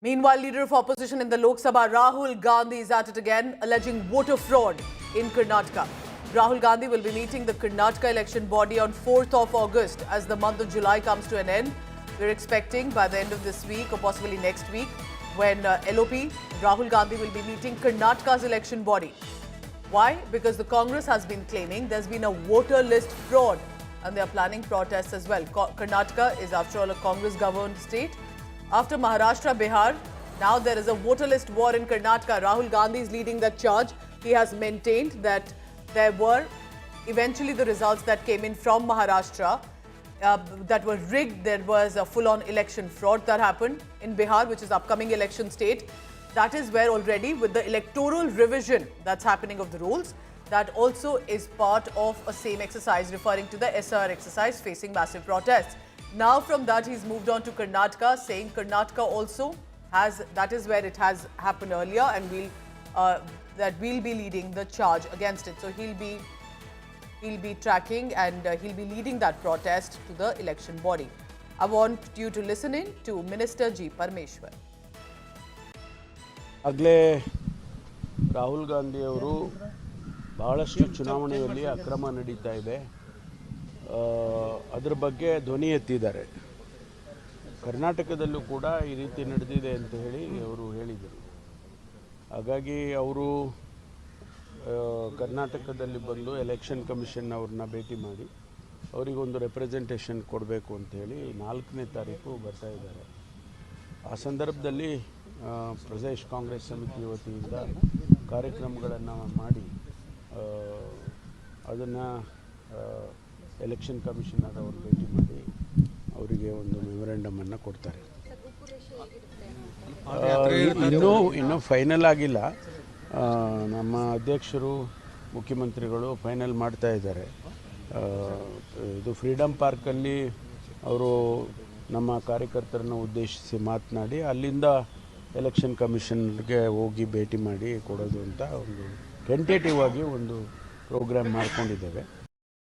Meanwhile, leader of opposition in the Lok Sabha, Rahul Gandhi, is at it again, alleging voter fraud in Karnataka. Rahul Gandhi will be meeting the Karnataka election body on 4th of August as the month of July comes to an end. We're expecting by the end of this week or possibly next week when LOP, Rahul Gandhi will be meeting Karnataka's election body. Why? Because the Congress has been claiming there's been a voter list fraud and they are planning protests as well. Karnataka is after all a Congress-governed state. After Maharashtra, Bihar, now there is a voter list war in Karnataka. Rahul Gandhi is leading that charge. He has maintained that there were eventually the results that came in from Maharashtra that were rigged. There was a full-on election fraud that happened in Bihar, which is upcoming election state. That is where already with the electoral revision that's happening of the rules, that also is part of a same exercise referring to the SR exercise facing massive protests. Now from that he's moved on to Karnataka, saying Karnataka also has, that is where it has happened earlier, and we'll be leading the charge against it. So he'll be tracking and he'll be leading that protest to the election body. I want you to listen in to Minister G. Parmeshwar. ಆಗಲೇ ರಾಹುಲ್ ಗಾಂಧಿ ಅವರು ಬಹಳಷ್ಟು ಚುನಾವಣೆಯಲ್ಲಿ ಅಕ್ರಮ ನಡೀತಾ ಇದೆ, ಅದರ ಬಗ್ಗೆ ಧ್ವನಿ ಎತ್ತಿದ್ದಾರೆ. ಕರ್ನಾಟಕದಲ್ಲೂ ಕೂಡ ಈ ರೀತಿ ನಡೆದಿದೆ ಅಂತ ಹೇಳಿ ಅವರು ಹೇಳಿದರು. ಹಾಗಾಗಿ ಅವರು ಕರ್ನಾಟಕದಲ್ಲಿ ಬಂದು ಎಲೆಕ್ಷನ್ ಕಮಿಷನ್ ಅವ್ರನ್ನ ಭೇಟಿ ಮಾಡಿ ಅವರಿಗೊಂದು ರೆಪ್ರೆಸೆಂಟೇಷನ್ ಕೊಡಬೇಕು ಅಂತ ಹೇಳಿ 4ನೇ ತಾರೀಕು ಬರ್ತಾ ಇದ್ದಾರೆ. ಆ ಸಂದರ್ಭದಲ್ಲಿ ಪ್ರದೇಶ್ ಕಾಂಗ್ರೆಸ್ ಸಮಿತಿ ವತಿಯಿಂದ ಕಾರ್ಯಕ್ರಮಗಳನ್ನು ಮಾಡಿ ಅದನ್ನು ಎಲೆಕ್ಷನ್ ಕಮಿಷನರ್ ಅವರು ಭೇಟಿ ಮಾಡಿ ಅವರಿಗೆ ಒಂದು ಮೆಮೊರೆಂಡಮನ್ನು ಕೊಡ್ತಾರೆ. ಇನ್ನೂ ಫೈನಲ್ ಆಗಿಲ್ಲ. ನಮ್ಮ ಅಧ್ಯಕ್ಷರು ಮುಖ್ಯಮಂತ್ರಿಗಳು ಫೈನಲ್ ಮಾಡ್ತಾ ಇದ್ದಾರೆ. ಇದು ಫ್ರೀಡಮ್ ಪಾರ್ಕಲ್ಲಿ ಅವರು ನಮ್ಮ ಕಾರ್ಯಕರ್ತರನ್ನು ಉದ್ದೇಶಿಸಿ ಮಾತನಾಡಿ ಅಲ್ಲಿಂದ ಎಲೆಕ್ಷನ್ ಕಮಿಷನ್ಗೆ ಹೋಗಿ ಭೇಟಿ ಮಾಡಿ ಕೊಡೋದು ಅಂತ ಒಂದು ಟೆಂಟೇಟಿವ್ ಆಗಿ ಒಂದು ಪ್ರೋಗ್ರಾಮ್ ಮಾಡ್ಕೊಂಡಿದ್ದೇವೆ.